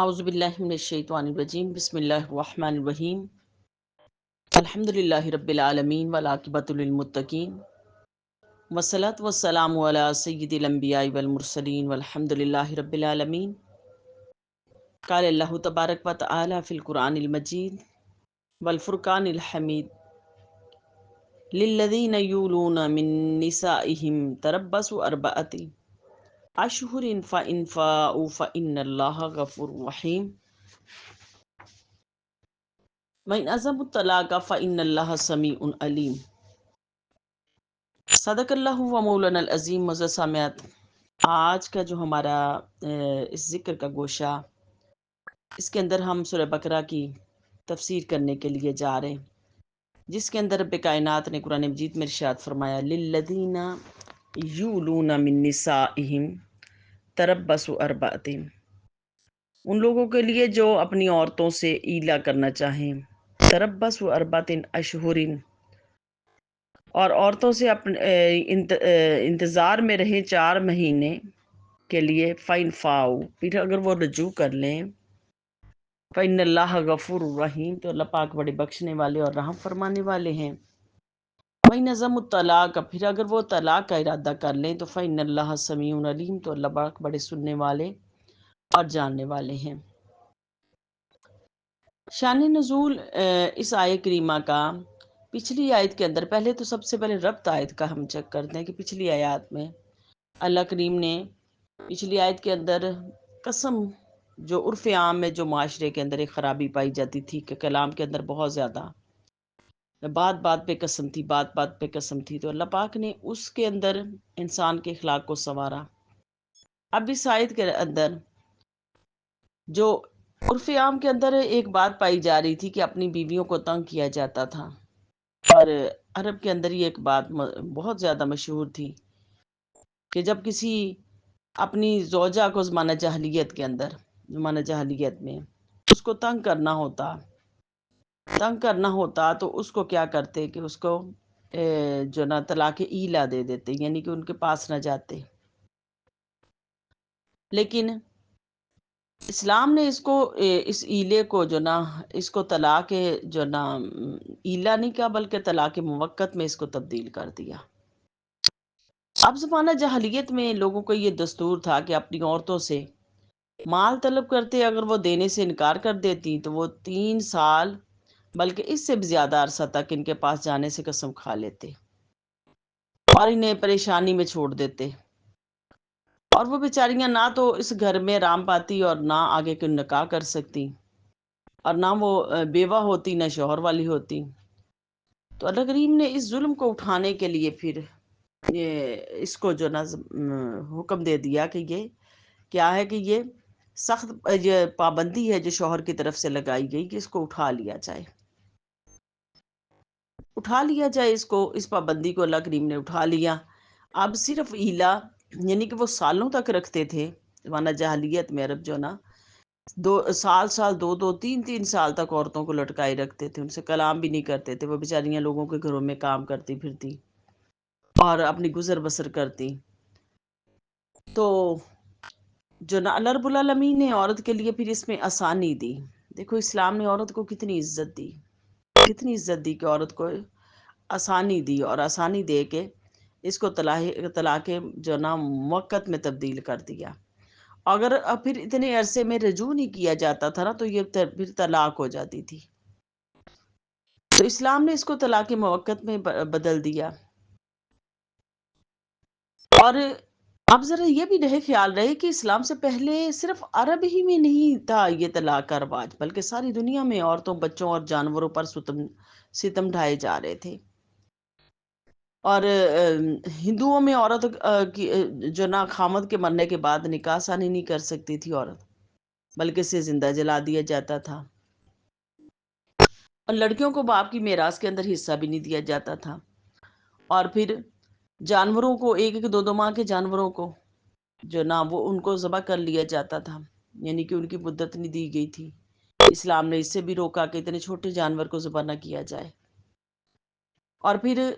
اعوذ باللہ من الشیطان الرجیم بسم اللہ الرحمن الرحیم الحمدللہ رب العالمین والعاقبۃ للمتقین والصلاۃ والسلام علی سید الانبیاء والمرسلین والحمدللہ رب العالمین۔ قال اللہ تبارک و تعالی فی القرآن المجید والفرقان الحمید للذین یولون من نسائہم تربص اربعۃ اشہر فإن فاؤوا فإن اللہ غفور رحیم وَإِنْ عَزَمُوا الطَّلَاقَ فَإِنَّ اللَّهَ سَمِيعٌ عَلِيمٌ۔ صدق اللہ و مولانا العظیم۔ معزز سامعات، آج کا جو ہمارا اس ذکر کا گوشہ، اس کے اندر ہم سورہ بقرہ کی تفسیر کرنے کے لیے جا رہے ہیں، جس کے اندر رب کائنات نے قرآن مجید میں ارشاد فرمایا للذین یولون من نسائہم تربصوا اربعۃ، ان لوگوں کے لیے جو اپنی عورتوں سے ایلا کرنا چاہیں، تربصوا اربعۃ اشہر، اور عورتوں سے اپنے انتظار میں رہیں 4 مہینے کے لیے، فَإِنْ فَاؤوا، پھر اگر وہ رجوع کر لیں، فَإِنَّ اللَّهَ غَفُورٌ رَحِيمٌ، تو اللہ پاک بڑے بخشنے والے اور رحم فرمانے والے ہیں۔ وَإِنْ عَزَمُوا الطَّلَاقَ، پھر اگر وہ طلاق کا ارادہ کر لیں تو فَإِنَّ اللَّهَ سَمِيعٌ عَلِيمٌ، تو اللہ پاک بڑے سننے والے اور جاننے والے ہیں۔ شان نزول اس آیت کریمہ کا پچھلی آیت کے اندر، پہلے تو سب سے پہلے ربط آیت کا ہم چیک کرتے ہیں کہ پچھلی آیات میں اللہ کریم نے پچھلی آیت کے اندر قسم، جو عرف عام میں جو معاشرے کے اندر ایک خرابی پائی جاتی تھی کہ کلام کے اندر بہت زیادہ بات بات پہ قسم تھی، بات بات پہ قسم تھی، تو اللہ پاک نے اس کے اندر انسان کے اخلاق کو سنوارا۔ اب اس آیت کے اندر جو عرف عام کے اندر ایک بات پائی جا رہی تھی کہ اپنی بیویوں کو تنگ کیا جاتا تھا، اور عرب کے اندر یہ ایک بات بہت زیادہ مشہور تھی کہ جب کسی اپنی زوجہ کو زمانہ جاہلیت میں اس کو تنگ کرنا ہوتا تو اس کو کیا کرتے کہ اس کو جو نا طلاق ایلا دے دیتے، یعنی کہ ان کے پاس نہ جاتے۔ لیکن اسلام نے اس کو اس ایلے کو جو نا اس کو طلاق جو نا ایلا نہیں کہا بلکہ طلاق موقت میں اس کو تبدیل کر دیا۔ اب زمانہ جاہلیت میں لوگوں کو یہ دستور تھا کہ اپنی عورتوں سے مال طلب کرتے، اگر وہ دینے سے انکار کر دیتی تو وہ 3 سال بلکہ اس سے بھی زیادہ عرصہ تک ان کے پاس جانے سے قسم کھا لیتے اور انہیں پریشانی میں چھوڑ دیتے، اور وہ بیچاریاں نہ تو اس گھر میں آرام پاتی اور نہ آگے کوئی نکاح کر سکتی، اور نہ وہ بیوہ ہوتی نہ شوہر والی ہوتی۔ تو اللہ کریم نے اس ظلم کو اٹھانے کے لیے پھر اس کو جو نا حکم دے دیا کہ یہ کیا ہے کہ یہ سخت یہ پابندی ہے جو شوہر کی طرف سے لگائی گئی کہ اس کو اٹھا لیا جائے اس پابندی کو اللہ کریم نے اٹھا لیا۔ اب صرف ایلا، یعنی کہ وہ سالوں تک رکھتے تھے زمانہ جاہلیت میں عرب جو نا 2 سال تک عورتوں کو لٹکائے رکھتے تھے، ان سے کلام بھی نہیں کرتے تھے، وہ بیچاریاں لوگوں کے گھروں میں کام کرتی پھرتی اور اپنی گزر بسر کرتی۔ تو جو نا اللہ رب العالمین نے عورت کے لیے پھر اس میں آسانی دی۔ دیکھو اسلام نے عورت کو کتنی عزت دی کہ عورت کو آسانی دی، اور آسانی دے کے اس کو طلاق جو نا موقت میں تبدیل کر دیا۔ اگر پھر اتنے عرصے میں رجوع نہیں کیا جاتا تھا نا تو یہ پھر طلاق ہو جاتی تھی، تو اسلام نے اس کو طلاق موقت میں بدل دیا۔ اور اب ذرا یہ بھی خیال رہے کہ اسلام سے پہلے صرف عرب ہی میں نہیں تھا یہ طلاق کا رواج، بلکہ ساری دنیا میں عورتوں، بچوں اور جانوروں پر ستم ڈھائے جا رہے تھے۔ اور ہندوؤں میں عورت جو نا خامد کے مرنے کے بعد نکاح ثانی نہیں کر سکتی تھی عورت، بلکہ اسے زندہ جلا دیا جاتا تھا، اور لڑکیوں کو باپ کی میراث کے اندر حصہ بھی نہیں دیا جاتا تھا۔ اور پھر جانوروں کو 1-2 ماہ کے جانوروں کو جو نا وہ ان کو ذبح کر لیا جاتا تھا، یعنی کہ ان کی مدت نہیں دی گئی تھی۔ اسلام نے اس سے بھی روکا کہ اتنے چھوٹے جانور کو ذبح نہ کیا جائے۔ اور پھر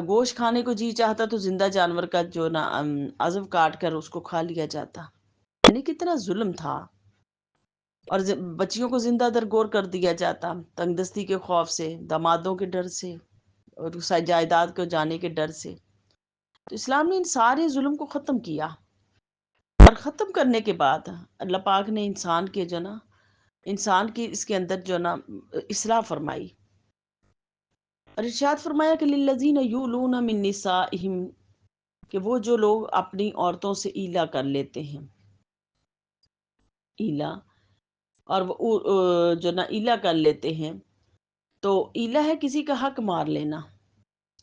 گوشت کھانے کو جی چاہتا تو زندہ جانور کا جو نا عضو کاٹ کر اس کو کھا لیا جاتا، یعنی کتنا ظلم تھا۔ اور بچیوں کو زندہ درگور کر دیا جاتا، تنگ دستی کے خوف سے، دامادوں کے ڈر سے اور جائیداد کو جانے کے ڈر سے۔ تو اسلام نے ان سارے ظلم کو ختم کیا، اور ختم کرنے کے بعد اللہ پاک نے انسان کے جو نا انسان کی اس کے اندر جو نا اصلاح فرمائی، اور ارشاد فرمایا کہ للذین یولون من نسائہم، کہ وہ جو لوگ اپنی عورتوں سے ایلا کر لیتے ہیں، ایلا، اور وہ جو نا ایلا کر لیتے ہیں، تو ایلا ہے کسی کا حق مار لینا۔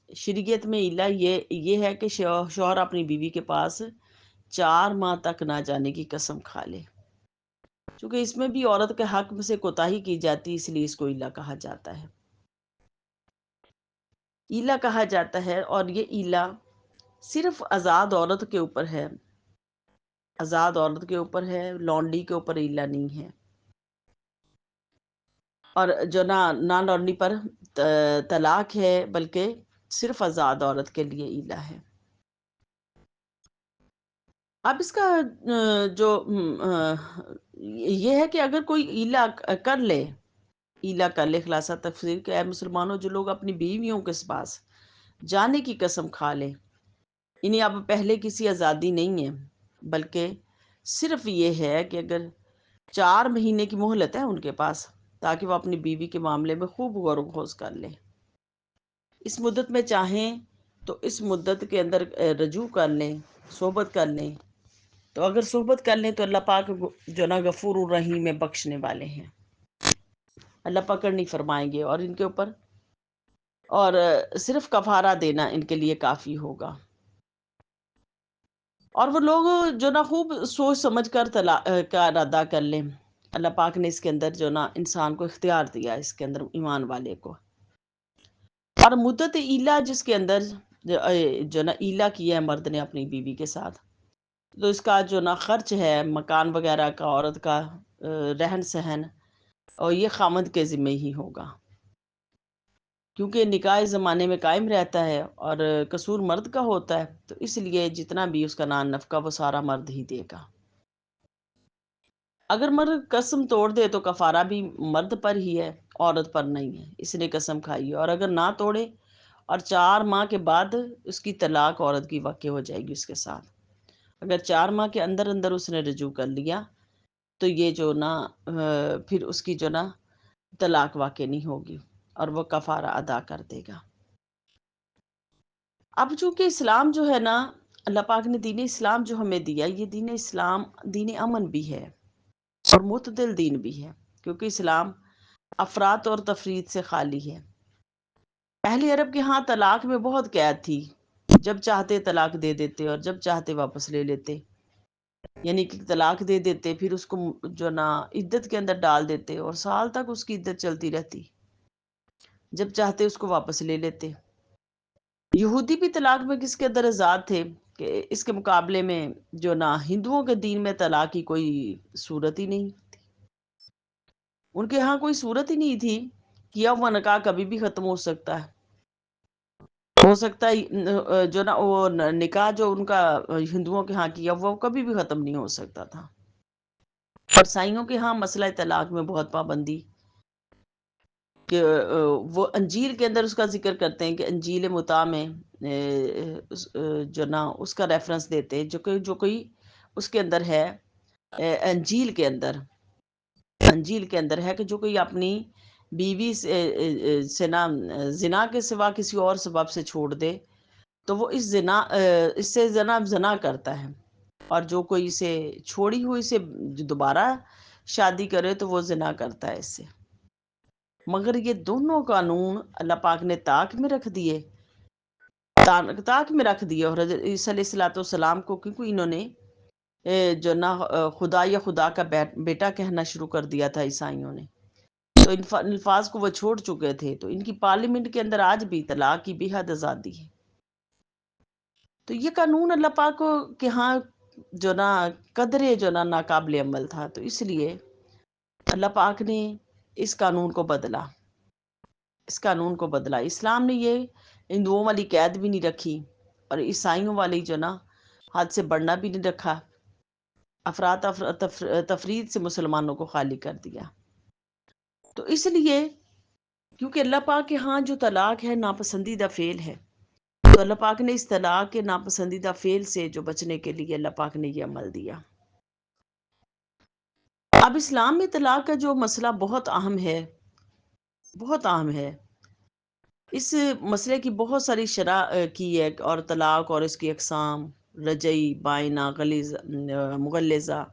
شریعت میں ایلا یہ ہے کہ شوہر اپنی بیوی کے پاس 4 ماہ تک نہ جانے کی قسم کھا لے، چونکہ اس میں بھی عورت کے حق میں سے کوتاہی کی جاتی، اس لیے اس کو ایلا کہا جاتا ہے۔ ایلا کہا جاتا ہے، اور یہ ایلا صرف آزاد عورت کے اوپر ہے، آزاد عورت کے اوپر ہے، لونڈی کے اوپر ایلا نہیں ہے، اور جو نا لونڈی پر طلاق ہے، بلکہ صرف آزاد عورت کے لیے ایلا ہے۔ اب اس کا جو یہ ہے کہ اگر کوئی ایلا کر لے، ایلا کر لے، خلاصہ تفسیر کہ اے مسلمانوں، جو لوگ اپنی بیویوں کے پاس جانے کی قسم کھا لے، انہیں اب پہلے کسی آزادی نہیں ہے، بلکہ صرف یہ ہے کہ اگر 4 مہینے کی مہلت ہے ان کے پاس، تاکہ وہ اپنی بیوی کے معاملے میں خوب غور و خوض کر لیں، اس مدت میں چاہیں تو اس مدت کے اندر رجوع کر لیں، صحبت کر لیں، تو اگر صحبت کر لیں تو اللہ پاک جو نا غفور الرحیم ہے، بخشنے والے ہیں، اللہ پکڑ نہیں فرمائیں گے، اور ان کے اوپر اور صرف کفارہ دینا ان کے لیے کافی ہوگا۔ اور وہ لوگ جو نا خوب سوچ سمجھ کر کا ادا کر لیں، اللہ پاک نے اس کے اندر جو نا انسان کو اختیار دیا، اس کے اندر ایمان والے کو، اور مدت ایلا جس کے اندر جو نا ایلا کیا ہے مرد نے اپنی بیوی کے ساتھ، تو اس کا جو نا خرچ ہے، مکان وغیرہ کا، عورت کا رہن سہن، اور یہ خامد کے ذمہ ہی ہوگا، کیونکہ نکاح اس زمانے میں قائم رہتا ہے اور قصور مرد کا ہوتا ہے، تو اس لیے جتنا بھی اس کا نان نفقہ وہ سارا مرد ہی دے گا۔ اگر مرد قسم توڑ دے تو کفارہ بھی مرد پر ہی ہے، عورت پر نہیں ہے، اس نے قسم کھائی ہے، اور اگر نہ توڑے اور 4 ماہ کے بعد اس کی طلاق عورت کی واقع ہو جائے گی اس کے ساتھ۔ اگر 4 ماہ کے اندر اندر اس نے رجوع کر لیا تو یہ جو نا پھر اس کی جو نا طلاق واقع نہیں ہوگی، اور وہ کفارہ ادا کر دے گا۔ اب چونکہ اسلام جو ہے نا، اللہ پاک نے دین اسلام جو ہمیں دیا، یہ دین اسلام دین امن بھی ہے اور معتدل دین بھی ہے، کیونکہ اسلام افراط اور تفریط سے خالی ہے۔ پہلے عرب کے ہاں طلاق میں بہت قید تھی، جب چاہتے طلاق دے دیتے اور جب چاہتے واپس لے لیتے، یعنی کہ طلاق دے دیتے، پھر اس کو جو نا عدت کے اندر ڈال دیتے، اور سال تک اس کی عدت چلتی رہتی، جب چاہتے اس کو واپس لے لیتے۔ یہودی بھی طلاق میں کس کے اندر آزاد تھے، کہ اس کے مقابلے میں جو نا ہندوؤں کے دین میں طلاق کی کوئی صورت ہی نہیں، ان کے ہاں کوئی صورت ہی نہیں تھی کہ اب وہ نکاح کبھی بھی ختم ہو سکتا ہے، ہو سکتا ہے جو نا وہ نکاح جو ان کا ہندوؤں کے ہاں کیا وہ کبھی بھی ختم نہیں ہو سکتا تھا۔ اور عیسائیوں کے ہاں مسئلہ طلاق میں بہت پابندی، کہ وہ انجیل کے اندر اس کا ذکر کرتے ہیں، کہ انجیل مطاع میں جو نا اس کا ریفرنس دیتے ہیں، جو کوئی اس کے اندر ہے، انجیل کے اندر، انجیل کے اندر ہے کہ جو کوئی اپنی بیوی سے نہ زنا کے سوا کسی اور سبب سے چھوڑ دے تو وہ اس سے زنا کرتا ہے، اور جو کوئی اسے چھوڑی ہوئی سے دوبارہ شادی کرے تو وہ زنا کرتا ہے اس سے۔ مگر یہ دونوں قانون اللہ پاک نے طاق میں رکھ دیے، طاق میں رکھ دیے، اور حضرت عیسیٰ علیہ الصلوۃ والسلام کو، کیونکہ انہوں نے جو نا خدا یا خدا کا بیٹا کہنا شروع کر دیا تھا عیسائیوں نے، تو ان الفاظ کو وہ چھوڑ چکے تھے، تو ان کی پارلیمنٹ کے اندر آج بھی طلاق کی بے حد آزادی ہے۔ تو یہ قانون اللہ پاک کے ہاں جو نا قدرے جو نا ناقابل عمل تھا، تو اس لیے اللہ پاک نے اس قانون کو بدلا، اس قانون کو بدلا۔ اسلام نے یہ ہندوؤں والی قید بھی نہیں رکھی، اور عیسائیوں والی جو نا حد سے بڑھنا بھی نہیں رکھا، افراط تفرید سے مسلمانوں کو خالی کر دیا۔ تو اس لیے کیونکہ اللہ پاک کے ہاں جو طلاق ہے ناپسندیدہ فعل ہے، تو اللہ پاک نے اس طلاق کے ناپسندیدہ فعل سے جو بچنے کے لیے اللہ پاک نے یہ عمل دیا۔ اب اسلام میں طلاق کا جو مسئلہ بہت اہم ہے، بہت اہم ہے، اس مسئلے کی بہت ساری شرح کی ہے، اور طلاق اور اس کی اقسام رجعی، بائنہ، مغلظہ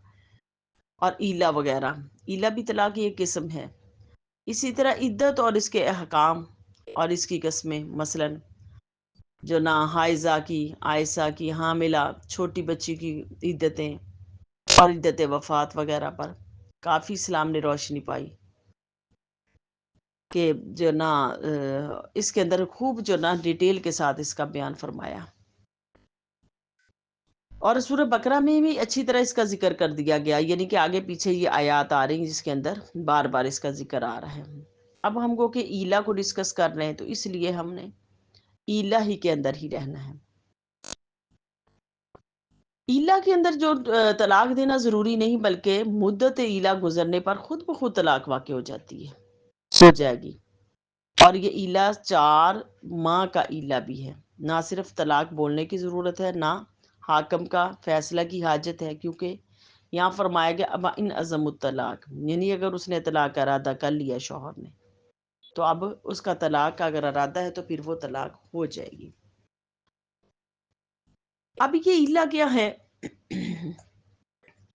اور ایلا وغیرہ۔ ایلا بھی طلاق کی ایک قسم ہے۔ اسی طرح عدت اور اس کے احکام اور اس کی قسمیں، مثلا جو نہ حائضہ کی، عائسہ کی، حاملہ، چھوٹی بچی کی عدتیں اور عدت وفات وغیرہ پر کافی اسلام نے روشنی پائی کہ جو نا اس کے اندر خوب جو نا ڈیٹیل کے ساتھ اس کا بیان فرمایا۔ اور سورہ بقرہ میں بھی اچھی طرح اس کا ذکر کر دیا گیا، یعنی کہ آگے پیچھے یہ آیات آ رہی ہیں جس کے اندر بار بار اس کا ذکر آ رہا ہے۔ اب ہم کو کہ ایلا کو ڈسکس کر رہے ہیں، تو اس لیے ہم نے ایلا ہی کے اندر ہی رہنا ہے۔ ایلا کے اندر جو طلاق دینا ضروری نہیں، بلکہ مدت ایلا گزرنے پر خود بخود طلاق واقع ہو جاتی ہے، ہو جائے گی۔ اور یہ ایلا 4 ماہ کا ایلا بھی ہے۔ نہ صرف طلاق بولنے کی ضرورت ہے، نہ حاکم کا فیصلہ کی حاجت ہے، کیونکہ یہاں فرمایا گیا اب ان عزم الطلاق، یعنی اگر اس نے طلاق کا ارادہ کر لیا شوہر نے، تو اب اس کا طلاق کا اگر ارادہ ہے تو پھر وہ طلاق ہو جائے گی۔ اب یہ ایلا کیا ہے؟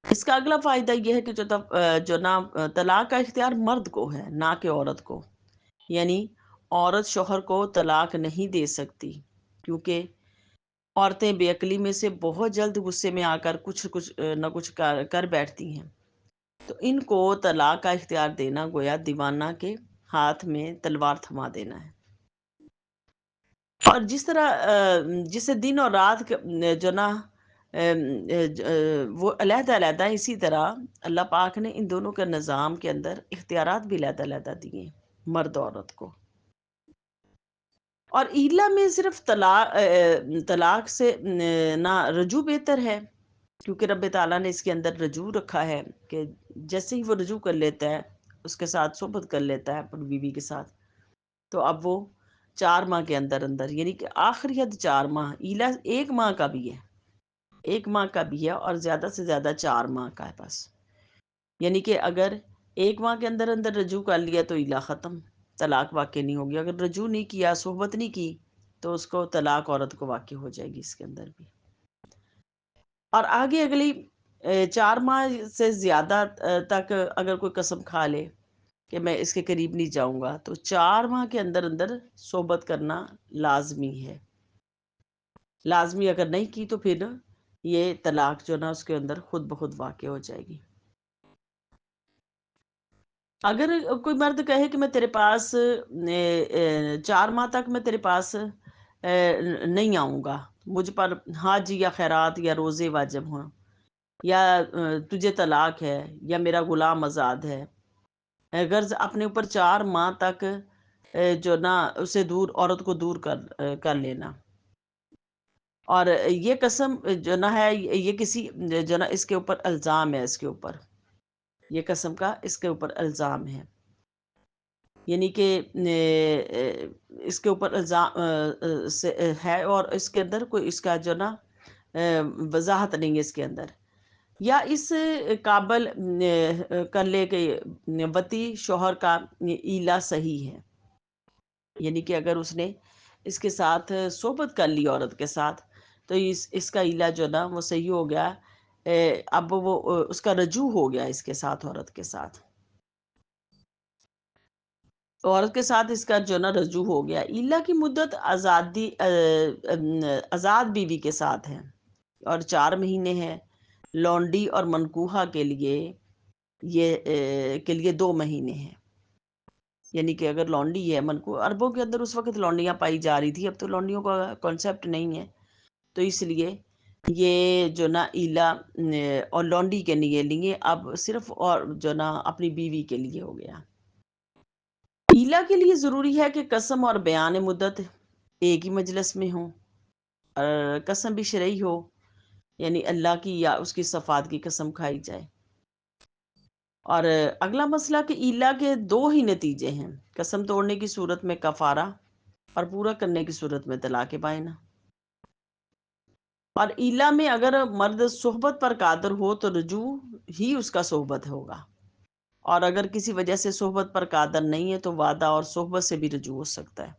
اس کا اگلا فائدہ یہ ہے کہ جو نا طلاق کا اختیار مرد کو ہے، نہ کہ عورت کو۔ یعنی عورت شوہر کو طلاق نہیں دے سکتی، کیونکہ عورتیں بے عقلی میں سے بہت جلد غصے میں آ کر کچھ نہ کچھ کر بیٹھتی ہیں۔ تو ان کو طلاق کا اختیار دینا گویا دیوانہ کے ہاتھ میں تلوار تھما دینا ہے۔ اور جس طرح جسے دن اور رات جو نا وہ علیحدہ علیحدہ، اسی طرح اللہ پاک نے ان دونوں کے نظام کے اندر اختیارات بھی علیحدہ علیحدہ دیے مرد عورت کو۔ اور ایلا میں صرف طلاق سے نہ رجوع بہتر ہے، کیونکہ رب تعالیٰ نے اس کے اندر رجوع رکھا ہے کہ جیسے ہی وہ رجوع کر لیتا ہے، اس کے ساتھ صحبت کر لیتا ہے اپنی بیوی کے ساتھ، تو اب وہ 4 ماہ کے اندر اندر، یعنی کہ آخری حد 4 ماہ، ایلا 1 ماہ کا بھی ہے، 1 ماہ کا بھی ہے، اور زیادہ سے زیادہ 4 ماہ کا ہے بس۔ یعنی کہ اگر 1 ماہ کے اندر اندر رجوع کر لیا تو ایلا ختم، طلاق واقع نہیں ہوگی۔ اگر رجوع نہیں کیا، صحبت نہیں کی، تو اس کو طلاق عورت کو واقع ہو جائے گی اس کے اندر بھی۔ اور آگے اگلی 4 ماہ سے زیادہ تک اگر کوئی قسم کھا لے کہ میں اس کے قریب نہیں جاؤں گا، تو 4 ماہ کے اندر اندر صحبت کرنا لازمی ہے۔ لازمی اگر نہیں کی تو پھر یہ طلاق جو نا اس کے اندر خود بخود واقع ہو جائے گی۔ اگر کوئی مرد کہے کہ میں تیرے پاس 4 ماہ تک میں تیرے پاس نہیں آؤں گا، مجھ پر حج یا خیرات یا روزے واجب ہوں، یا تجھے طلاق ہے، یا میرا غلام آزاد ہے، غرض اپنے اوپر 4 ماہ تک جو نا اسے دور، عورت کو دور کر لینا، اور یہ قسم جو نا ہے، یہ کسی جو نا اس کے اوپر الزام ہے، اس کے اوپر یہ قسم کا اس کے اوپر الزام ہے، یعنی کہ اس کے اوپر الزام ہے، اور اس کے اندر کوئی اس کا جو نا وضاحت نہیں ہے اس کے اندر، یا اس قابل کر لے کہ وتی شوہر کا ایلا صحیح ہے، یعنی کہ اگر اس نے اس کے ساتھ صحبت کر لی عورت کے ساتھ، تو اس کا ایلا جو نا وہ صحیح ہو گیا، اب وہ اس کا رجوع ہو گیا اس کے ساتھ، عورت کے ساتھ، عورت کے ساتھ اس کا جو نا رجوع ہو گیا۔ ایلا کی مدت آزاد بیوی کے ساتھ ہے، اور 4 مہینے ہے۔ لونڈی اور منکوحہ کے لیے یہ کے لیے 2 مہینے ہیں، یعنی کہ اگر لونڈی ہے منکوح، عربوں کے اندر اس وقت لونڈیاں پائی جا رہی تھی، اب تو لونڈیوں کا کانسیپٹ نہیں ہے، تو اس لیے یہ جو نا ایلا اور لونڈی کے لیے اب صرف اور جو نا اپنی بیوی کے لیے ہو گیا۔ ایلا کے لیے ضروری ہے کہ قسم اور بیان مدت ایک ہی مجلس میں ہوں، اور قسم بھی شرعی ہو، یعنی اللہ کی یا اس کی صفات کی قسم کھائی جائے۔ اور اگلا مسئلہ کہ ایلا کے دو ہی نتیجے ہیں، قسم توڑنے کی صورت میں کفارہ اور پورا کرنے کی صورت میں طلاق بائنہ۔ اور ایلا میں اگر مرد صحبت پر قادر ہو تو رجوع ہی اس کا صحبت ہوگا، اور اگر کسی وجہ سے صحبت پر قادر نہیں ہے تو وعدہ اور صحبت سے بھی رجوع ہو سکتا ہے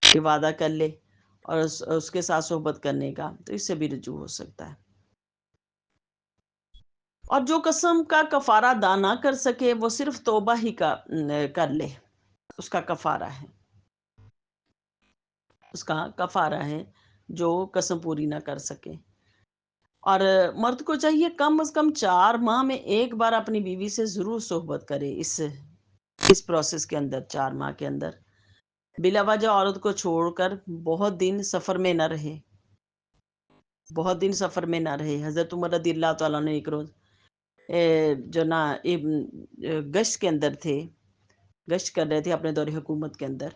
کہ وعدہ کر لے اور اس کے ساتھ صحبت کرنے کا، تو اس سے بھی رجوع ہو سکتا ہے۔ اور جو قسم کا کفارہ ادا نہ کر سکے وہ صرف توبہ ہی کا کر لے، اس کا کفارہ ہے، اس کا کفارہ ہے جو قسم پوری نہ کر سکے۔ اور مرد کو چاہیے کم از کم 4 ماہ میں ایک بار اپنی بیوی سے ضرور صحبت کرے، اس پروسیس کے اندر 4 ماہ کے اندر بلا وجہ عورت کو چھوڑ کر بہت دن سفر میں نہ رہے، بہت دن سفر میں نہ رہے۔ حضرت عمر رضی اللہ تعالیٰ نے ایک روز جو نا گشت کے اندر تھے، گشت کر رہے تھے اپنے دور حکومت کے اندر،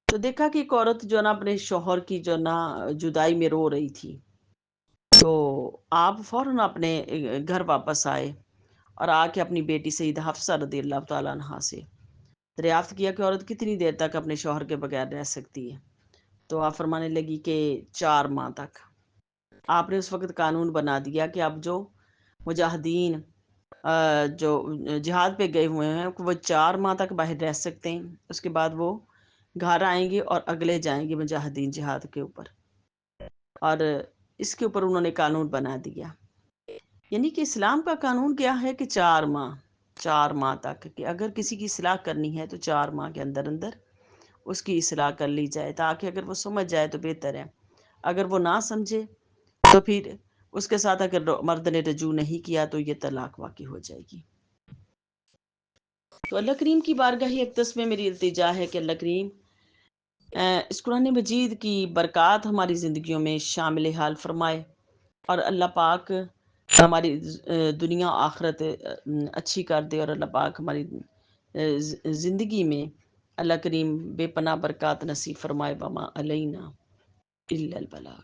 تو دیکھا کہ ایک عورت جو نا اپنے شوہر کی جو نا جدائی میں رو رہی تھی، تو آپ فوراً اپنے گھر واپس آئے اور آ کے اپنی بیٹی سیدہ حفصہ رضی اللہ تعالیٰ عنہا سے دریافت کیا کہ عورت کتنی دیر تک اپنے شوہر کے بغیر رہ سکتی ہے، تو آپ فرمانے لگی کہ 4 ماہ تک۔ آپ نے اس وقت قانون بنا دیا کہ اب جو مجاہدین جو جہاد پہ گئے ہوئے ہیں وہ 4 ماہ تک باہر رہ سکتے ہیں، اس کے بعد وہ گھر آئیں گے اور اگلے جائیں گے مجاہدین جہاد کے اوپر۔ اور اس کے اوپر انہوں نے قانون بنا دیا، یعنی کہ اسلام کا قانون کیا ہے کہ 4 ماہ تک، کہ اگر کسی کی اصلاح کرنی ہے تو 4 ماہ کے اندر اندر اس کی اصلاح کر لی جائے، تاکہ اگر وہ سمجھ جائے تو بہتر ہے، اگر وہ نہ سمجھے تو پھر اس کے ساتھ اگر مرد نے رجوع نہیں کیا تو یہ طلاق واقع ہو جائے گی۔ تو اللہ کریم کی بارگاہ اقدس میں میری التجا ہے کہ اللہ کریم اس قرآن مجید کی برکات ہماری زندگیوں میں شامل حال فرمائے، اور اللہ پاک ہماری دنیا آخرت اچھی کر دے، اور اللہ پاک ہماری زندگی میں اللہ کریم بے پناہ برکات نصیب فرمائے۔ وما علینا الا البلاغ۔